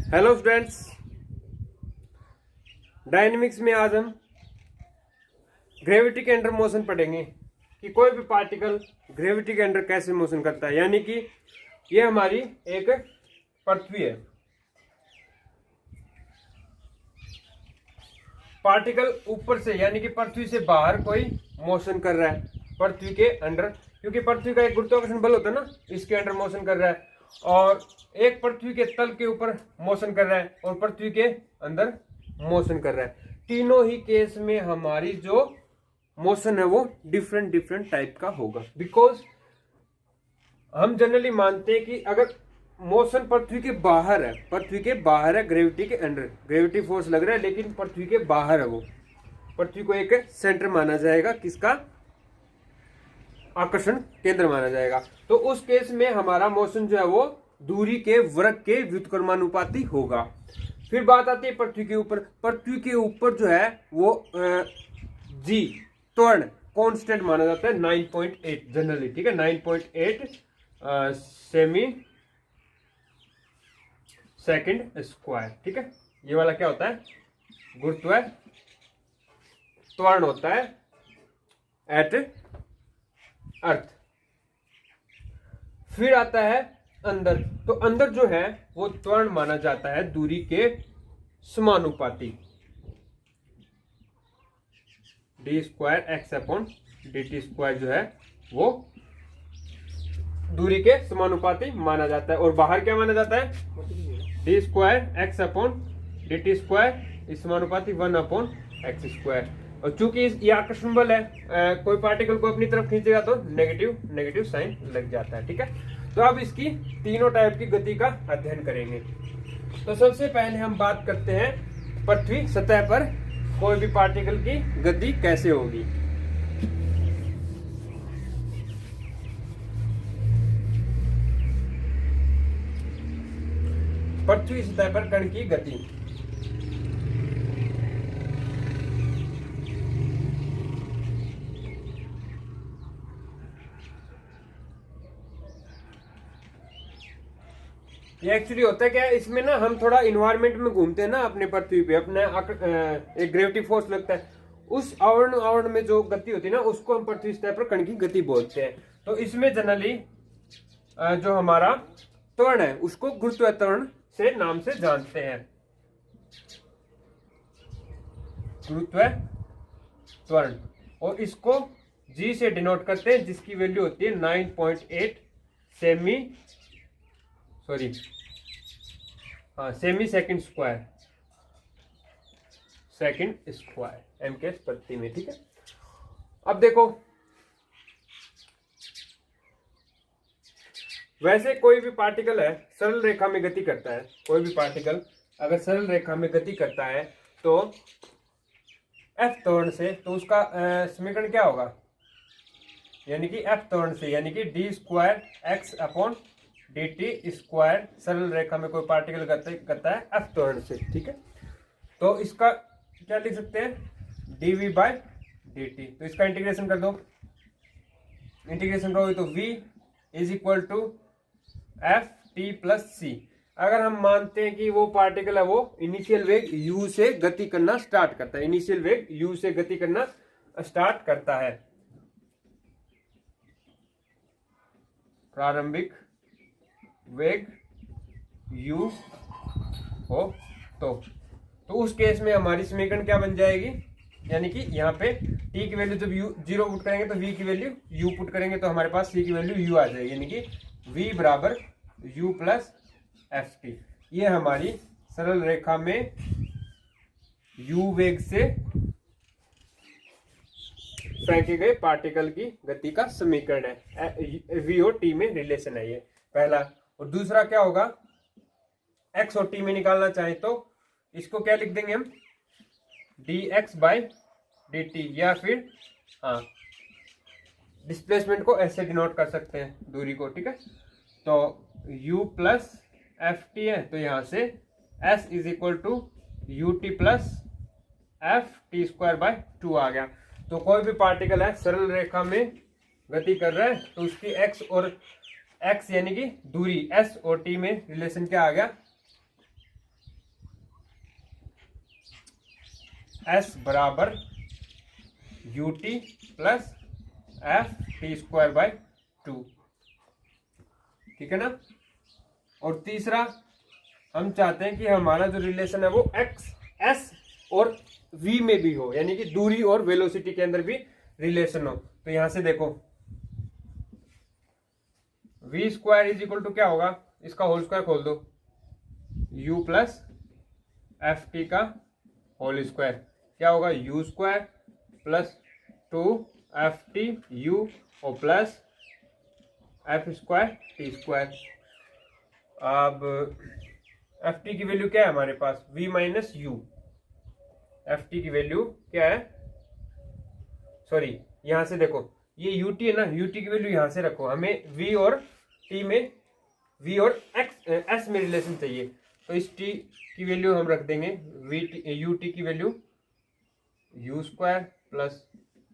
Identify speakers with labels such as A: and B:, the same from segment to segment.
A: Hello students, dynamics में आज हम ग्रेविटी के अंडर मोशन पढ़ेंगे कि कोई भी पार्टिकल ग्रेविटी के अंडर कैसे मोशन करता है। यानी कि ये हमारी एक पृथ्वी है। पार्टिकल ऊपर से यानी कि पृथ्वी से बाहर कोई मोशन कर रहा है पृथ्वी के अंडर, क्योंकि पृथ्वी का एक गुरुत्वाकर्षण बल होता है ना, इसके अंडर मोशन कर रहा है। और एक पृथ्वी के तल के ऊपर मोशन कर रहा है और पृथ्वी के अंदर मोशन कर रहा है। तीनों ही केस में हमारी जो मोशन है वो डिफरेंट डिफरेंट टाइप का होगा। बिकॉज हम जनरली मानते हैं कि अगर मोशन पृथ्वी के बाहर है, पृथ्वी के बाहर है, ग्रेविटी के अंडर ग्रेविटी फोर्स लग रहा है, लेकिन पृथ्वी के बाहर है, वो पृथ्वी को एक सेंटर माना जाएगा, किसका, आकर्षण केंद्र माना जाएगा। तो उस केस में हमारा मोशन जो है वो दूरी के वर्ग के व्युत्क्रमानुपाती होगा। फिर बात आती है पृथ्वी के ऊपर। पृथ्वी के ऊपर जो है वो जी त्वरण कांस्टेंट माना जाता है 9.8 जनरली, ठीक है, 9.8 सेमी सेकंड स्क्वायर, ठीक है। ये वाला क्या होता है, गुरुत्व त्वरण होता है एट अर्थ। फिर आता है अंदर। तो अंदर जो है वो त्वरण माना जाता है दूरी के समानुपाती, D square X upon D T square जो है वो दूरी के समानुपाती माना जाता है। और बाहर क्या माना जाता है, D square X upon D T square समानुपाती 1 अपॉन एक्स स्क्वायर। और चूंकि ये आकर्षण बल है, कोई पार्टिकल को अपनी तरफ खींचेगा तो नेगेटिव साइन लग जाता है, ठीक है। तो अब इसकी तीनों टाइप की गति का अध्ययन करेंगे। तो सबसे पहले हम बात करते हैं पृथ्वी सतह पर कोई भी पार्टिकल की गति कैसे होगी। पृथ्वी सतह पर कण की गति। ये एक्चुअली होता है क्या, इसमें ना हम थोड़ा इन्वायरमेंट में घूमते हैं ना अपने पृथ्वी पे, अपने एक ग्रेविटी फोर्स लगता है, उस आवरण में जो गति होती है ना उसको हम पृथ्वी सतह पर कण की गति बोलते हैं। तो इसमें जनरली जो हमारा त्वरण है उसको गुरुत्व त्वरण से नाम से जानते हैं, गुरुत्व त्वरण। और इसको जी से डिनोट करते हैं, जिसकी वैल्यू होती है 9.8 सेमी सेकंड स्क्वायर एम के प्रति में, ठीक है। अब देखो, वैसे कोई भी पार्टिकल है सरल रेखा में गति करता है, कोई भी पार्टिकल अगर सरल रेखा में गति करता है तो एफ त्वरण से, तो उसका समीकरण क्या होगा, यानी कि एफ त्वरण से, यानी कि D square X upon D T square, सरल रेखा में कोई पार्टिकल करता है एफ त्वरण से, ठीक है। तो इसका क्या लिख सकते हैं, डीवी बाय डी टी। तो इसका इंटीग्रेशन कर दो, इंटीग्रेशन करोगे तो v is equal to F T plus C. अगर हम मानते हैं कि वो पार्टिकल है वो इनिशियल वेग u से गति करना स्टार्ट करता है, इनिशियल वेग u से गति करना स्टार्ट करता है, प्रारंभिक वेग u हो तो उस केस में हमारी समीकरण क्या बन जाएगी, यानी कि यहाँ पे t की वैल्यू जब u 0 पुट करेंगे तो v की वैल्यू u पुट करेंगे तो हमारे पास c की वैल्यू u आ जाएगी, यानी कि v बराबर u प्लस एफ टी। ये हमारी सरल रेखा में u वेग से फेंके गए पार्टिकल की गति का समीकरण है, v और t में रिलेशन है ये पहला। और दूसरा क्या होगा, x और t में निकालना चाहें तो इसको क्या लिख देंगे हम, dx बाय dt, या फिर डिस्प्लेसमेंट को ऐसे डिनोट कर सकते हैं दूरी को, ठीक है। तो u प्लस एफ टी है, तो यहां से s is equal to u t plus F t square by 2 आ गया। तो कोई भी पार्टिकल है सरल रेखा में गति कर रहा है तो उसकी x और x यानी कि दूरी s और t में रिलेशन क्या आ गया, एस बराबर U t plus F t square by 2, ठीक है ना। और तीसरा हम चाहते हैं कि हमारा जो रिलेशन है वो एक्स एस और वी में भी हो, यानी कि दूरी और वेलोसिटी के अंदर भी रिलेशन हो। तो यहां से देखो V square is equal to क्या होगा, इसका होल स्क्वायर खोल दो, यू प्लस एफ टी का होल स्क्वायर क्या होगा, U square plus 2 F T U और plus F square T square. अब एफ टी की वैल्यू क्या है हमारे पास, v minus U. F T की वैल्यू क्या है, सॉरी यहां से देखो ये यू टी है ना, यू टी की वैल्यू यहां से रखो, हमें v और t में v और x s में रिलेशन चाहिए। तो इस t की वैल्यू हम रख देंगे यू टी की value u square plus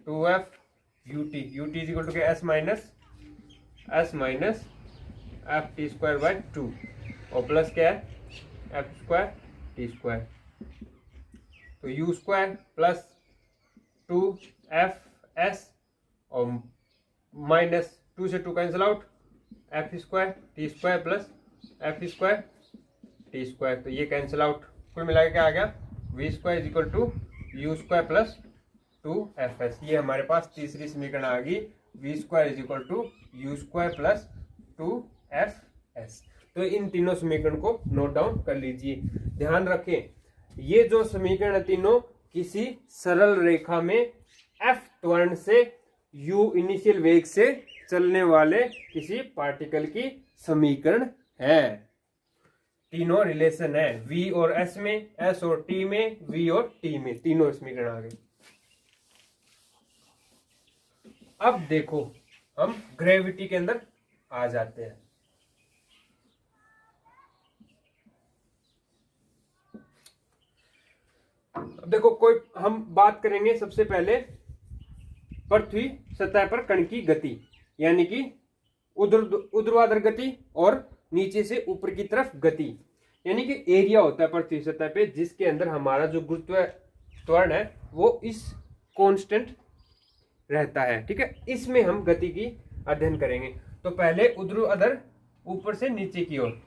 A: 2f u t is equal to s minus f t square by 2 और प्लस क्या है एफ स्क्वायर टी स्क्वायर। तो u square plus 2f s और माइनस 2 से 2 cancel out, f square T square plus F square T square. तो ये cancel out, कुल मिला के क्या आ गया, v square is equal to you square plus 2fs। ये हमारे पास तीसरी समीकरण आ गई, v square is equal to you square plus 2fs। तो इन तीनों समीकरण को नोट डाउन कर लीजिए। ध्यान रखें ये जो समीकरण है तीनों किसी सरल रेखा में एफ त्वरण से यू इनिशियल वेग से चलने वाले किसी पार्टिकल की समीकरण है। तीनों रिलेशन है, v और s में, s और t में, v और t में, तीनों समीकरण आ गए। अब देखो हम ग्रेविटी के अंदर आ जाते हैं। अब देखो कोई हम बात करेंगे सबसे पहले पृथ्वी सतह पर कण की गति, यानी कि ऊर्ध्वाधर गति और नीचे से ऊपर की तरफ गति, यानी कि एरिया होता है पृथ्वी सतह पे जिसके अंदर हमारा जो गुरुत्व त्वरण है वो इस कांस्टेंट रहता है, ठीक है। इसमें हम गति की अध्ययन करेंगे। तो पहले ऊर्ध्वाधर ऊपर से नीचे की ओर,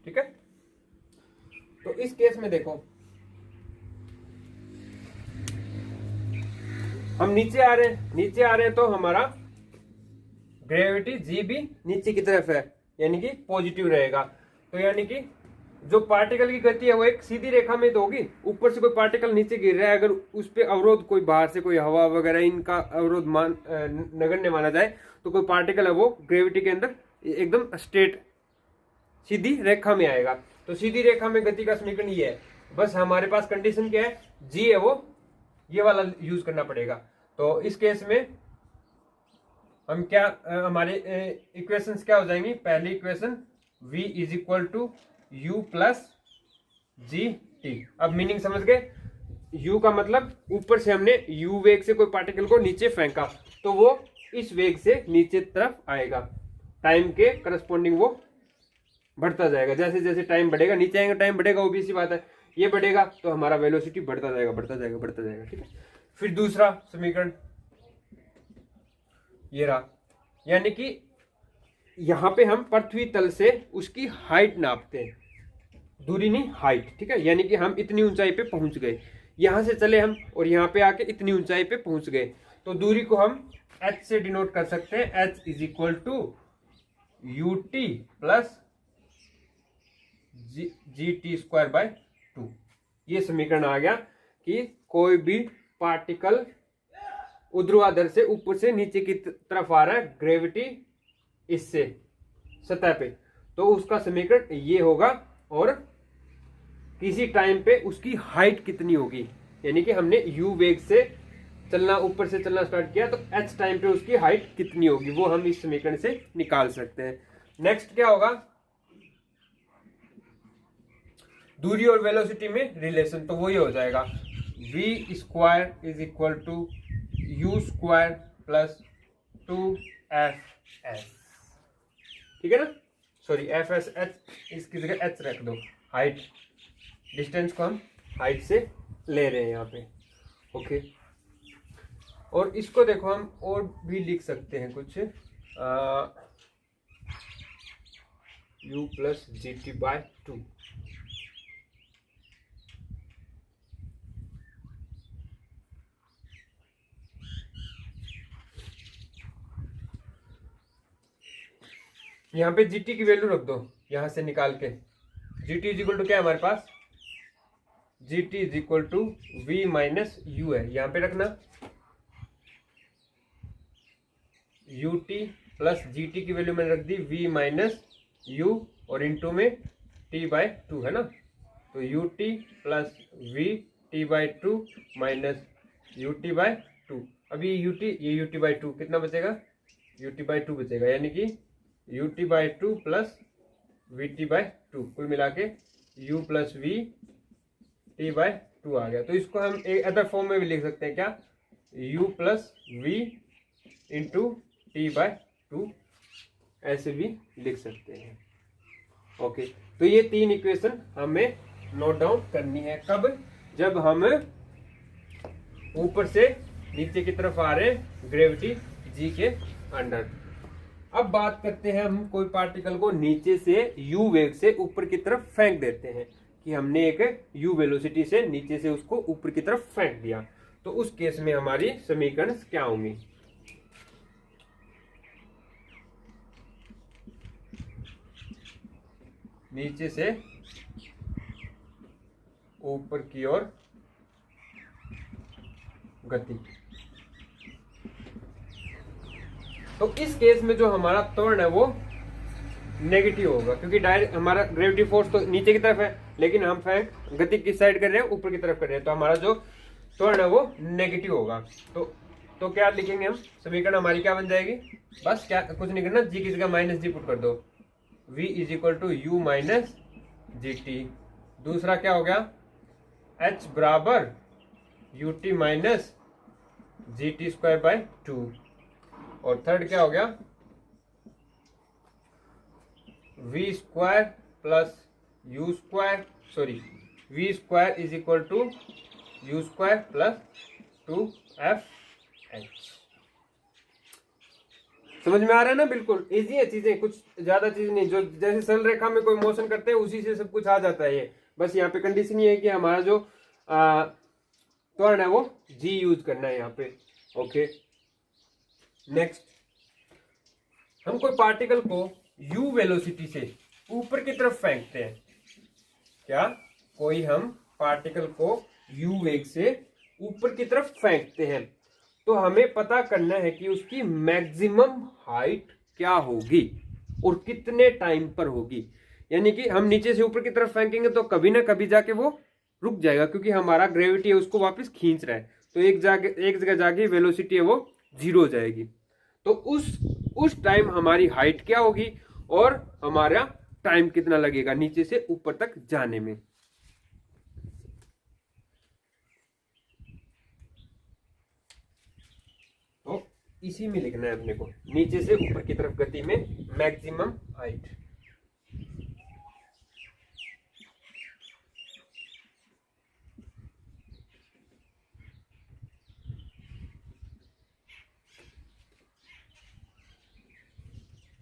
A: ठीक है। तो इस केस में देखो हम नीचे आ रहे हैं तो हमारा ग्रेविटी जी भी नीचे की तरफ है, यानी कि पॉजिटिव रहेगा। तो यानी कि जो पार्टिकल की गति है वो एक सीधी रेखा में तो होगी। ऊपर से कोई पार्टिकल नीचे गिर रहा है, अगर उस पर अवरोध कोई बाहर से कोई हवा वगैरह इनका अवरोध नगण्य माना जाए तो कोई पार्टिकल है वो ग्रेविटी के अंदर एकदम स्ट्रेट सीधी रेखा में आएगा। तो सीधी रेखा में गति का समीकरण ये है। बस हमारे पास कंडीशन क्या है, जी है वो ये वाला यूज करना पड़ेगा। तो इस केस में हम क्या हमारे इक्वेशंस क्या हो जाएंगी, पहली equation v is equal to u plus g t. अब मीनिंग समझ गए, u का मतलब ऊपर से हमने u वेग से कोई पार्टिकल को नीचे फेंका तो वो इस वेग से नीचे तरफ आएगा, टाइम के करस्पॉन्डिंग वो बढ़ता जाएगा। जैसे जैसे टाइम बढ़ेगा नीचे आएंगे, टाइम बढ़ेगा, वो भी सी बात है, ये बढ़ेगा तो हमारा वेलोसिटी बढ़ता जाएगा, ठीक है। फिर दूसरा समीकरण ये रहा, यानी कि यहां पे हम पृथ्वी तल से उसकी हाइट नापते हैं, दूरी नहीं हाइट, ठीक है। यानी कि हम इतनी ऊंचाई पे पहुंच गए, यहां से चले हम और यहां पे आके इतनी ऊंचाई पे पहुंच गए, तो दूरी को हम h से डिनोट कर सकते हैं। h is equal to u t plus g T square by 2। ये समीकरण आ गया कि कोई भी पार्टिकल ऊर्ध्वाधर से ऊपर से नीचे की तरफ आ रहा है, ग्रेविटी इससे सतह पे, तो उसका समीकरण ये होगा। और किसी टाइम पे उसकी हाइट कितनी होगी, यानी कि हमने u वेग से चलना, ऊपर से चलना स्टार्ट किया तो h टाइम पे उसकी हाइट कितनी होगी वो हम इस समीकरण से निकाल सकते हैं। नेक्स्ट क्या होगा, दूरी और वेलोसिटी में रिलेशन, तो वही हो जाएगा v square is equal to u square plus 2fs, ठीक है ना। सॉरी fs, h इसकी जगह h रख दो। हाइट, डिस्टेंस को हम हाइट से ले रहे हैं यहाँ पे, ओके। और इसको देखो हम और भी लिख सकते हैं कुछ, u plus g t by 2। यहाँ पे gt की वैल्यू रख दो, यहां से निकाल के। gt इज इक्वल टू क्या है हमारे पास, gt is equal to v minus u है, यहाँ पे रखना। ut प्लस gt की वैल्यू मैंने रख दी v माइनस u, और इंटू में t बाय 2 है ना, तो ut plus v t by 2 minus ut by 2। अभी ut, ये ut बाय 2 कितना बचेगा, ut बाय 2 बचेगा, यानी कि ut by 2 plus vt by 2, कुल मिला के u plus v t by 2 आ गया। तो इसको हम एक अदर फॉर्म में भी लिख सकते हैं, क्या, u plus v into t by 2, ऐसे भी लिख सकते हैं, ओके। तो ये 3 इक्वेशन हमें नोट डाउन करनी है, कब, जब हम ऊपर से नीचे की तरफ आ रहे हैं ग्रेविटी g के अंडर। अब बात करते हैं, हम कोई पार्टिकल को नीचे से u वेग से ऊपर की तरफ फेंक देते हैं, कि हमने एक u वेलोसिटी से नीचे से उसको ऊपर की तरफ फेंक दिया, तो उस केस में हमारी समीकरण क्या होंगी। नीचे से ऊपर की ओर गति, तो इस केस में जो हमारा त्वरण है वो नेगेटिव होगा, क्योंकि डायरेक्ट हमारा ग्रेविटी फोर्स तो नीचे की तरफ है, लेकिन हम फेंक गति किस साइड कर रहे हैं, ऊपर की तरफ कर रहे हैं, तो हमारा जो त्वरण है वो नेगेटिव होगा। तो क्या लिखेंगे हम, समीकरण हमारी क्या बन जाएगी, बस क्या कुछ नहीं करना, जी की जगह माइनस जी पुट कर दो, v is equal to U minus G T. दूसरा क्या हो गया, h बराबर U T minus G T square by 2। और थर्ड क्या हो गया, v square plus U square, sorry v square is equal to you square plus 2f(h). समझ में आ रहा है ना, बिल्कुल इजी है चीजें, कुछ ज्यादा चीज नहीं, जो जैसे सरल रेखा में कोई मोशन करते हैं उसी से सब कुछ आ जाता है ये। बस यहाँ पे कंडीशन ये है कि हमारा जो त्वरण है वो जी यूज करना है यहाँ पे, ओके। नेक्स्ट, हम कोई पार्टिकल को u वेलोसिटी से ऊपर की तरफ फेंकते हैं, क्या, कोई हम पार्टिकल को u वेग से ऊपर की तरफ फेंकते हैं, तो हमें पता करना है कि उसकी मैक्सिमम हाइट क्या होगी और कितने टाइम पर होगी। यानी कि हम नीचे से ऊपर की तरफ फेंकेंगे तो कभी ना कभी जाके वो रुक जाएगा, क्योंकि हमारा ग्रेविटी है उसको वापस खींच रहा है, तो एक जगह जाके वेलोसिटी है वो 0 हो जाएगी। तो उस टाइम हमारी हाइट क्या होगी और हमारा टाइम कितना लगेगा नीचे से ऊपर तक जाने में। तो इसी में लिखना है अपने को, नीचे से ऊपर की तरफ गति में मैक्सिमम हाइट।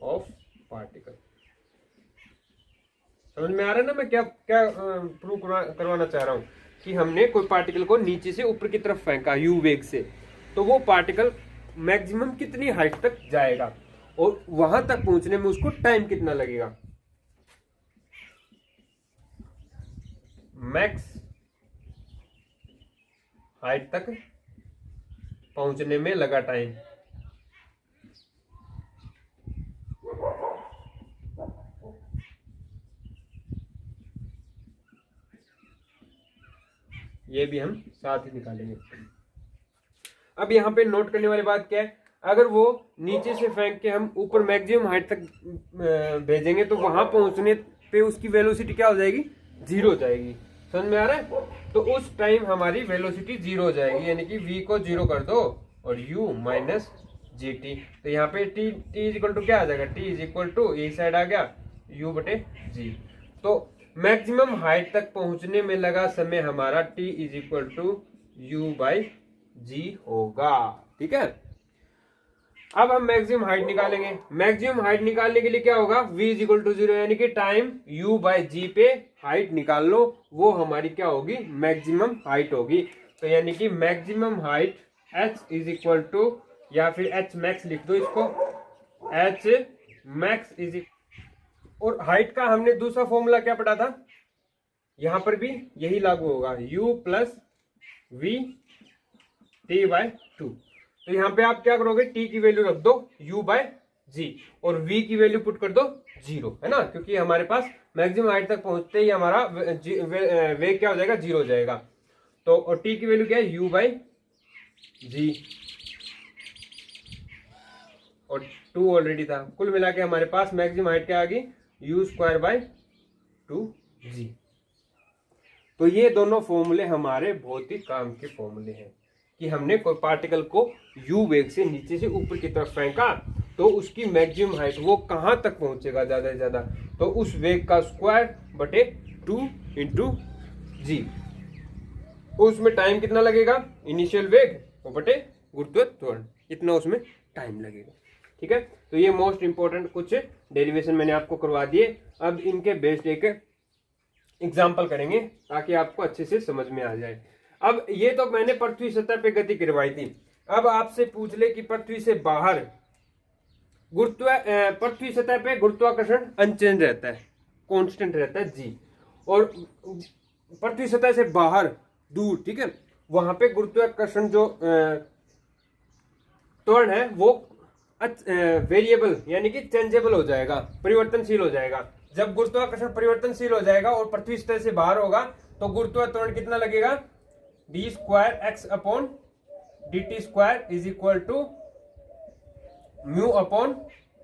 A: Of particle. समझ में आ रहा है ना मैं क्या क्या प्रूव करवाना चाह रहा हूं, कि हमने कोई पार्टिकल को नीचे से ऊपर की तरफ फेंका u वेग से, तो वो पार्टिकल मैक्सिमम कितनी हाइट तक जाएगा और वहां तक पहुंचने में उसको टाइम कितना लगेगा। मैक्स हाइट तक पहुंचने में लगा टाइम, ये भी हम साथ ही निकालेंगे। अब यहाँ पे नोट करने वाली बात क्या है, अगर वो नीचे से फेंक के हम ऊपर मैक्सिमम हाइट तक भेजेंगे तो वहां पहुंचने पे उसकी वेलोसिटी क्या हो जाएगी, 0 हो जाएगी। समझ में आ रहा है? तो उस टाइम हमारी वेलोसिटी जीरो हो जाएगी, यानी कि v को जीरो कर दो और u माइनस जी टी। तो यहाँ पे t इज इक्वल टू क्या आ जाएगा, t इज इक्वल टू ये साइड आ गया u बटे जी। तो मैक्सिमम हाइट तक पहुंचने में लगा समय हमारा t is equal to u by G होगा। ठीक है, अब हम मैक्सिमम हाइट निकालेंगे। मैक्सिमम हाइट निकालने के लिए क्या होगा, v is equal to zero, यानी कि टाइम u बाई जी पे हाइट निकाल लो, वो हमारी क्या होगी, मैक्सिमम हाइट होगी। तो यानी कि maximum height h is equal to, या फिर h मैक्स लिख दो इसको, h मैक्स इज, और हाइट का हमने दूसरा फॉर्मूला क्या पढ़ा था, यहां पर भी यही लागू होगा, u plus we T by two. तो यहाँ पे आप क्या करोगे, t की वैल्यू रख दो u बाय जी और v की वैल्यू पुट कर दो जीरो, है ना, क्योंकि हमारे पास मैक्सिमम हाइट तक पहुंचते ही हमारा वेग क्या हो जाएगा, जीरो हो जाएगा। तो और t की वैल्यू क्या है, u बाय जी और 2 ऑलरेडी था। कुल मिला के हमारे पास मैक्सिमम हाइट क्या आ गई, u स्क्वायर बाय 2g। तो ये दोनों फॉर्मूले हमारे बहुत ही काम के फॉर्मूले हैं कि हमने कोई पार्टिकल को u वेग से नीचे से ऊपर की तरफ फेंका तो उसकी मैक्सिमम हाइट वो कहां तक पहुंचेगा ज्यादा से ज्यादा, तो उस वेग का स्क्वायर बटे 2 इंटू जी। उसमें टाइम कितना लगेगा, इनिशियल वेग वो बटे गुरुत्व त्वरण, इतना उसमें टाइम लगेगा। ठीक है, तो ये मोस्ट इंपॉर्टेंट कुछ डेरिवेशन मैंने आपको करवा दिए। अब इनके बेस्ड एक एग्जाम्पल करेंगे ताकि आपको अच्छे से समझ में आ जाए। अब ये तो मैंने पृथ्वी सतह पे गति करवाई थी। अब आपसे पूछ ले कि पृथ्वी से बाहर पृथ्वी सतह पे गुरुत्वाकर्षण अनचेंज रहता है, कांस्टेंट रहता है जी, और पृथ्वी सतह से बाहर दूर, ठीक है, वहां पे गुरुत्वाकर्षण जो त्वरण है वो वेरिएबल यानी कि चेंजेबल हो जाएगा, परिवर्तनशील हो जाएगा। जब गुरुत्वाकर्षण परिवर्तनशील हो जाएगा और पृथ्वी सतह से बाहर होगा तो गुरुत्वाकर्षण त्वरण कितना लगेगा, D square X upon D T square is equal to mu upon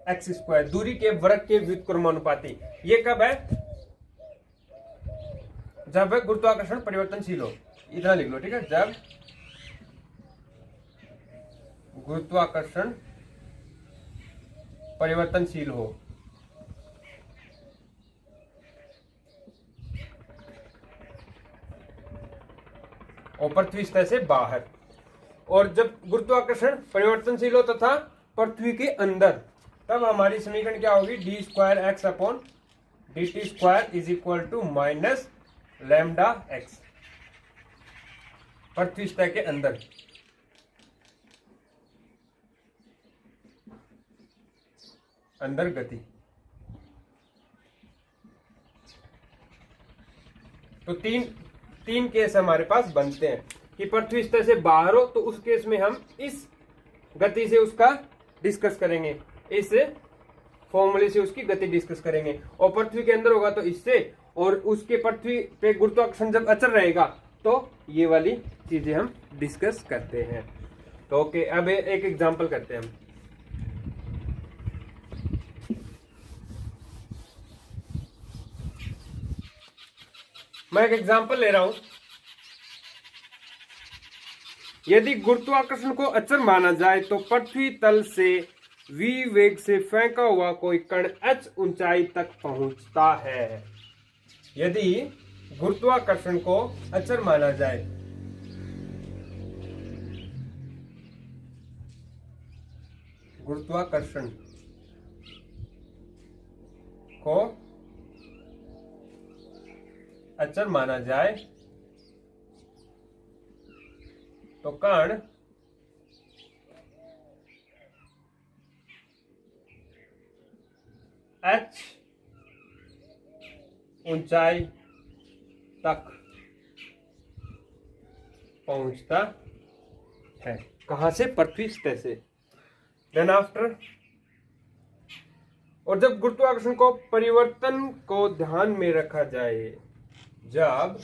A: X square, दूरी के वर्ग के व्युत्क्रमानुपाती। ये कब है, जब गुरुत्वाकर्षण परिवर्तनशील हो, इतना लिख लो, ठीक है, जब गुरुत्वाकर्षण परिवर्तनशील हो। और पृथ्वी सतह से बाहर, और जब गुरुत्वाकर्षण परिवर्तनशील हो तथा पृथ्वी के अंदर, तब हमारी समीकरण क्या होगी, D square X upon D T square is equal to minus lambda X, पृथ्वी सतह के अंदर। अंदर गति, तो तीन केस हमारे पास बनते हैं कि पृथ्वी सतह से बाहर हो तो उस केस में हम इस गति से उसका डिस्कस करेंगे, इस फॉर्मूले से उसकी गति डिस्कस करेंगे, और पृथ्वी के अंदर होगा तो इससे, और उसके पृथ्वी पे गुरुत्वाकर्षण जब अचल रहेगा तो ये वाली चीजें हम डिस्कस करते हैं। तो ओके, अब एक एग्जांपल करते हैं हम। मैं एक एग्जांपल ले रहा हूं, यदि गुरुत्वाकर्षण को अचर माना जाए तो पृथ्वी तल से v वेग से फेंका हुआ कोई कण h ऊंचाई तक पहुंचता है। यदि गुरुत्वाकर्षण को अचर माना जाए, गुरुत्वाकर्षण को अचर माना जाए तो कण h ऊंचाई तक पहुंचता है। कहां से, पृथ्वी सतह से। देन आफ्टर, और जब गुरुत्वाकर्षण को परिवर्तन को ध्यान में रखा जाए, जब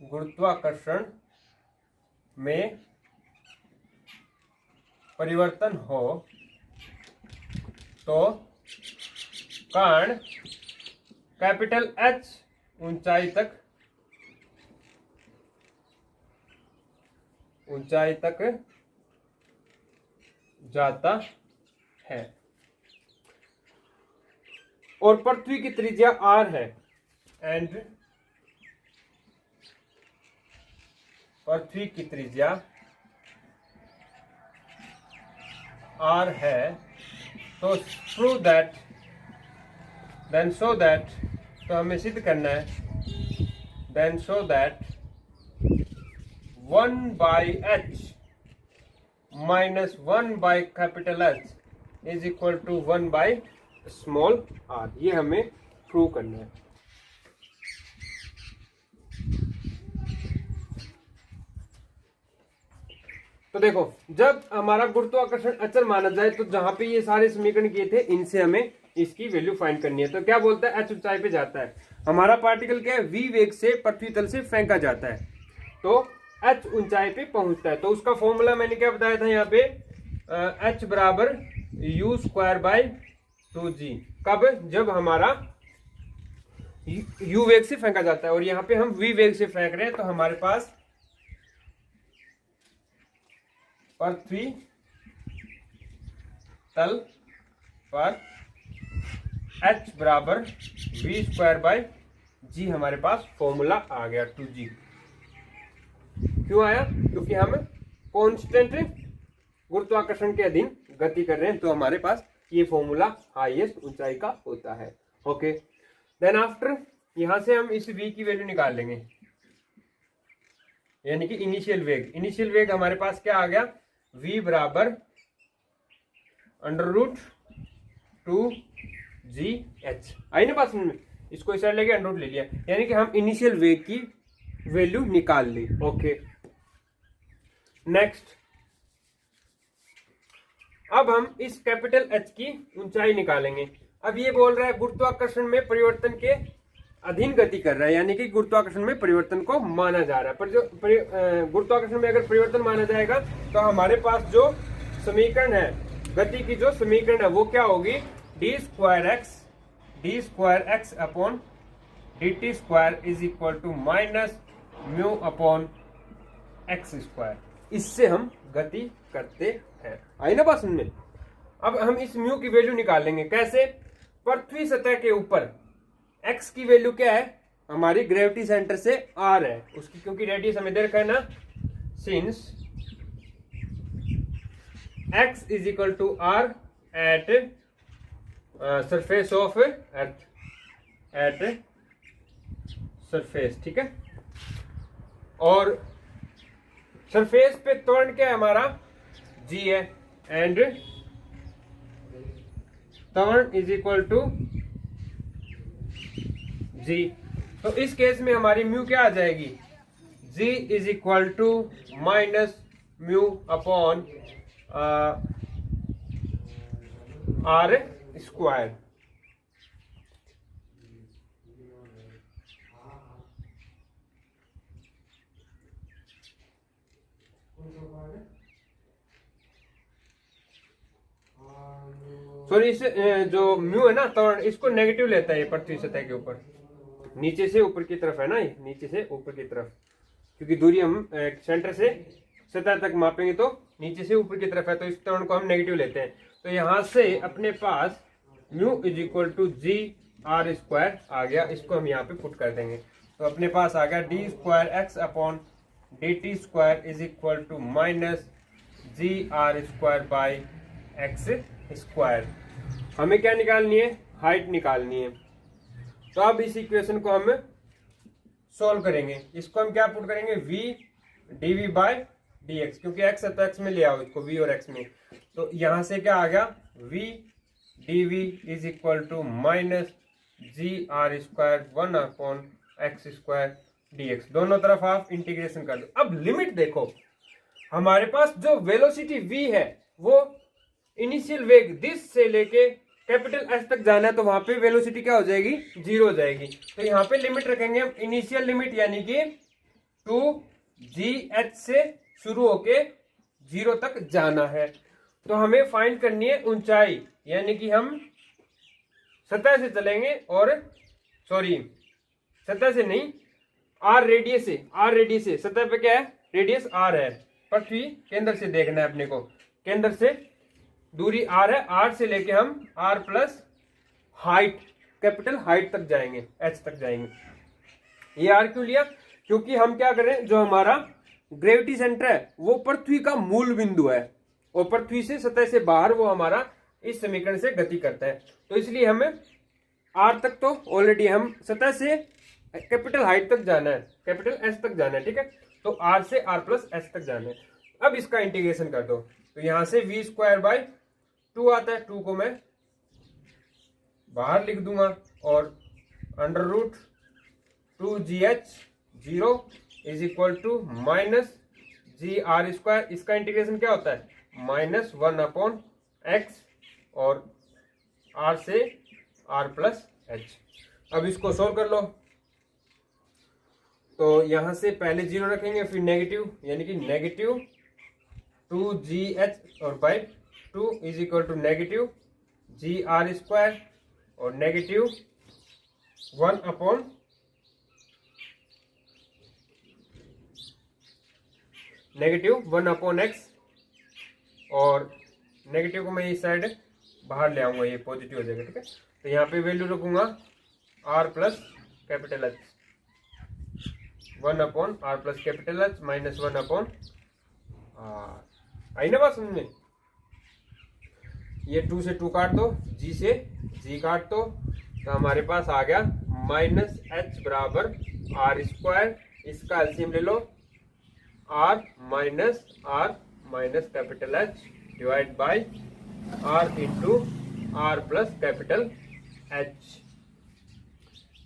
A: गुरुत्वाकर्षण में परिवर्तन हो तो कण कैपिटल H ऊंचाई तक जाता है और पृथ्वी की त्रिज्या r है एंड पृथ्वी की त्रिज्या r है, तो prove that then so that, तो हमें सिद्ध करना है then so that 1/h minus 1/H is equal to 1/r। ये हमें प्रूव करना है। तो देखो, जब हमारा गुरुत्वाकर्षण अचर माना जाए तो जहां पे ये सारे समीकरण किए थे इनसे हमें इसकी वैल्यू फाइंड करनी है। तो क्या बोलता है, h ऊंचाई पे जाता है, हमारा पार्टिकल क्या है, v वेग से पृथ्वी तल से फेंका जाता है, तो h ऊंचाई पे पहुंचता है। तो उसका फॉर्मूला मैंने क्या बताया था यहाँ पे, h बराबर u²/2g। कब, जब हमारा u वेग से फेंका जाता है और यहाँ पे हम v वेग से फेंक रहे हैं, तो हमारे पास पृथ्वी तल पर h बराबर v²/g हमारे पास फॉर्मूला आ गया 2g। क्यों आया, क्योंकि हम कांस्टेंट गुरुत्वाकर्षण के अधीन गति कर रहे हैं, तो हमारे पास ये फॉर्मूला हाईएस्ट ऊंचाई का होता है। ओके, देन आफ्टर यहां से हम इस v की वैल्यू निकाल लेंगे, यानी कि इनिशियल वेग। इनिशियल वेग हमारे पास क्या आ गया, v बराबर √2gh। आई ना बात समझ में, इसको इस साइड लेके √ ले लिया, यानी कि हम इनिशियल वेग की वैल्यू निकाल ली। ओके, नेक्स्ट अब हम इस कैपिटल H की ऊंचाई निकालेंगे। अब ये बोल रहा है गुरुत्वाकर्षण में परिवर्तन के अधीन गति कर रहा है, यानी कि गुरुत्वाकर्षण में परिवर्तन को माना जा रहा है। पर जो गुरुत्वाकर्षण में अगर परिवर्तन माना जाएगा तो हमारे पास जो समीकरण है, गति की जो समीकरण है वो क्या होगी, d²x upon dt² is equal to -μ/x²। इससे हम गति करते हैं। आई ना बात समझ में। अब हम इस म्यू की वैल्यू निकालेंगे, कैसे, पृथ्वी सतह के ऊपर x की वैल्यू क्या है, हमारी ग्रेविटी सेंटर से r है उसकी, क्योंकि रेडियस हमें दे रखा है ना, since x is equal to r at surface of earth, at surface, ठीक है। और सरफेस पे त्वरण क्या है हमारा, g है, एंड त्वरण इज इक्वल टू g। तो इस केस में हमारी म्यू क्या आ जाएगी, g is equal to -μ/r²। Sorry, इस जो म्यू है ना त्वरण, इसको नेगेटिव लेता है ये पृथ्वी सतह के ऊपर, नीचे से ऊपर की तरफ है ना, ये नीचे से ऊपर की तरफ, क्योंकि दूरी हम सेंटर से सतह तक मापेंगे तो नीचे से ऊपर की तरफ है, तो इस त्वरण को हम नेगेटिव लेते हैं। तो यहां से अपने पास mu is equal to g/r² आ गया, इसको हम यहाँ पे पुट कर देंगे, तो अपने पास आ गया d²x upon dt² is equal to -gr²/x²। हमें क्या निकालनी है, हाइट निकालनी है। तो अब इस इक्वेशन को हम सॉल्व करेंगे, इसको हम क्या पुट करेंगे, v dv/dx, क्योंकि x है तो x में ले आओ इसको, v और x में, तो यहां से क्या आ गया, v dv is equal to -gr²1/x² दोनों तरफ आप इंटीग्रेशन कर दो। अब लिमिट देखो, हमारे पास जो वेलोसिटी v है वो इनिशियल वेग दिस से लेके कैपिटल S तक जाना है, तो वहां पे वेलोसिटी क्या हो जाएगी, 0 हो जाएगी। तो यहाँ पे लिमिट रखेंगे हम, इनिशियल लिमिट यानी कि 2gh से शुरू होके 0 तक जाना है। तो हमें फाइंड करनी है ऊंचाई, यानी कि हम सतह से चलेंगे और सॉरी सतह से नहीं, आर रेडियस से सतह पे क्या है, रेडियस आर है, पृथ्वी केंद्र से देखना है अपने को, केंद्र से दूरी आर है, आर से लेके हम R plus height, capital height तक जाएंगे, एच तक जाएंगे। ये आर क्यों लिया, क्योंकि हम क्या करें, जो हमारा ग्रेविटी सेंटर है वो पृथ्वी का मूल बिंदु है और पृथ्वी से सतह से बाहर वो हमारा इस समीकरण से गति करता है, तो इसलिए हमें आर तक तो ऑलरेडी हम सतह से कैपिटल हाइट तक जाना है, कैपिटल एस तक जाना है, ठीक है, तो आर से आर प्लस एस तक जाना है। अब इसका इंटीग्रेशन कर दो, तो यहां से वी स्क्वायर बाई 2 आता है, 2 को मैं बाहर लिख दूंगा और under root 2gh 0 is equal to minus G R square, इसका इंटीग्रेशन क्या होता है, माइनस 1/x और r से r प्लस h। अब इसको सोल्व कर लो, तो यहां से पहले 0 रखेंगे, फिर नेगेटिव, यानी कि नेगेटिव 2gh और by 2 is equal to negative G R square और नेगेटिव 1/x और नेगेटिव को मैं इस साइड बाहर ले आऊंगा, ये पॉजिटिव हो जाएगा, ठीक है, तो यहाँ पे वैल्यू रखूंगा r plus capital H, 1/r plus capital H minus 1/r। आई ना बात समझ में, ये 2 से 2 काट दो, g से g काट दो, तो हमारे पास आ गया माइनस h बराबर r स्क्वायर, इसका एलसीएम ले लो, r minus capital H divide by r into r plus capital H।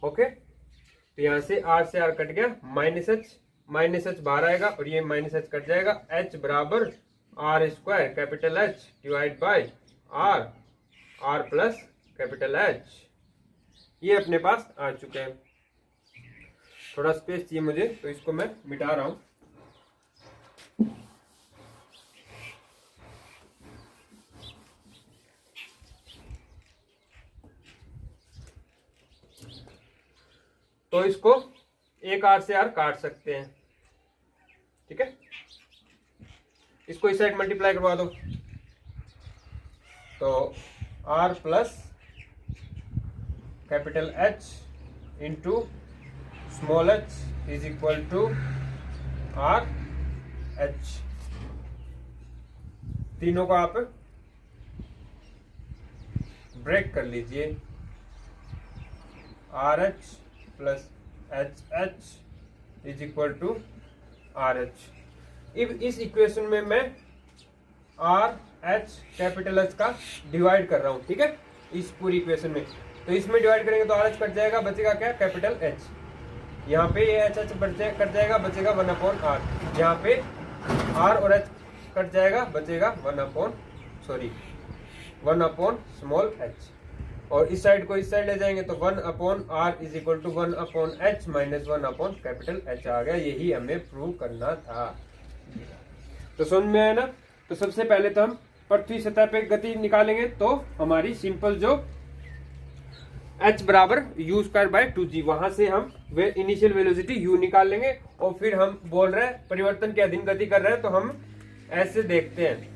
A: Okay, तो यहां से r से r कट गया, माइनस h बाहर आएगा और ये माइनस h कट जाएगा, h बराबर r square capital H divide by r plus capital H। ये अपने पास आ चुके हैं, थोड़ा स्पेस चाहिए मुझे तो इसको मैं मिटा रहा हूं। तो इसको एक r से r काट सकते हैं, ठीक है, इसको इस साइड मल्टीप्लाई करवा दो, तो r plus capital H into small h is equal to r h। तीनों को आप ब्रेक कर लीजिए, R H plus H H is equal to R H. इस इक्वेशन में मैं आर एच कैपिटल एच का डिवाइड कर रहा हूं, ठीक है, इस पूरी इक्वेशन में, तो इसमें डिवाइड करेंगे तो आर एच कट जाएगा, बचेगा क्या, कैपिटल एच, यहाँ पे ये एच एच कट जाएगा, बचेगा 1/r, यहाँ पे आर और एच कट जाएगा, बचेगा 1/, स्मॉल एच, और इस साइड को इस साइड ले जाएंगे तो 1/r is equal to 1/h minus 1/ capital H आ गया। यही हमें प्रूव करना था। तो समझ में आया ना। तो सबसे पहले तो हम पृथ्वी सतह पे गति निकालेंगे, तो हमारी सिंपल जो h बराबर u²/2g, वहां से हम इनिशियल वेलोसिटी u निकाल लेंगे, और फिर हम बोल रहे हैं परिवर्तन के अधीन गति कर रहे हैं, तो हम ऐसे देखते हैं,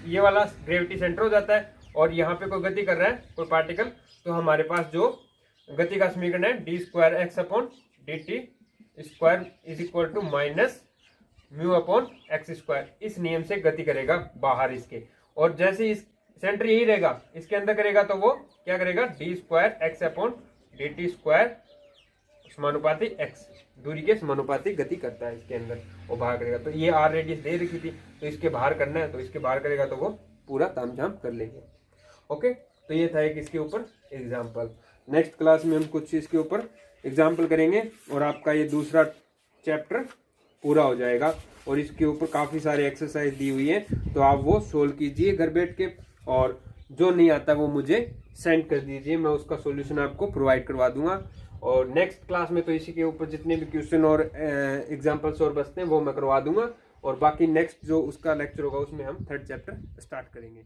A: ये वाला ग्रेविटी सेंटर हो जाता है और यहाँ पे कोई गति कर रहा है कोई पार्टिकल, तो हमारे पास जो गति का समीकरण है d²x/dt² is equal to minus μ/x², इस नियम से गति करेगा बाहर इसके, और जैसे इस सेंटर यही रहेगा, इसके अंदर करेगा तो वो क्या करेगा, d²x/dt² समानुपाती x, दूरी के समानुपाती गति करता है इसके अंदर, वो बाहर करेगा। तो ये r रेडियस दे रखी थी, तो इसके बाहर करना है, तो इसके बाहर करेगा तो वो पूरा तामझाम कर लेंगे। ओके, तो ये था एक इसके ऊपर एग्जाम्पल। नेक्स्ट क्लास में हम कुछ इसके ऊपर एग्जाम्पल करेंगे और आपका ये दूसरा चैप्टर पूरा हो जाएगा, और इसके ऊपर काफ़ी सारे एक्सरसाइज दी हुई है, तो आप वो सोल्व कीजिए घर बैठ के, और जो नहीं आता वो मुझे सेंड कर दीजिए, मैं उसका सॉल्यूशन आपको प्रोवाइड करवा दूंगा। और नेक्स्ट क्लास में तो इसी के ऊपर जितने भी क्वेश्चन और एग्जाम्पल्स और बचते हैं वो मैं करवा दूंगा, और बाकी नेक्स्ट जो उसका लेक्चर होगा उसमें हम 3rd चैप्टर स्टार्ट करेंगे।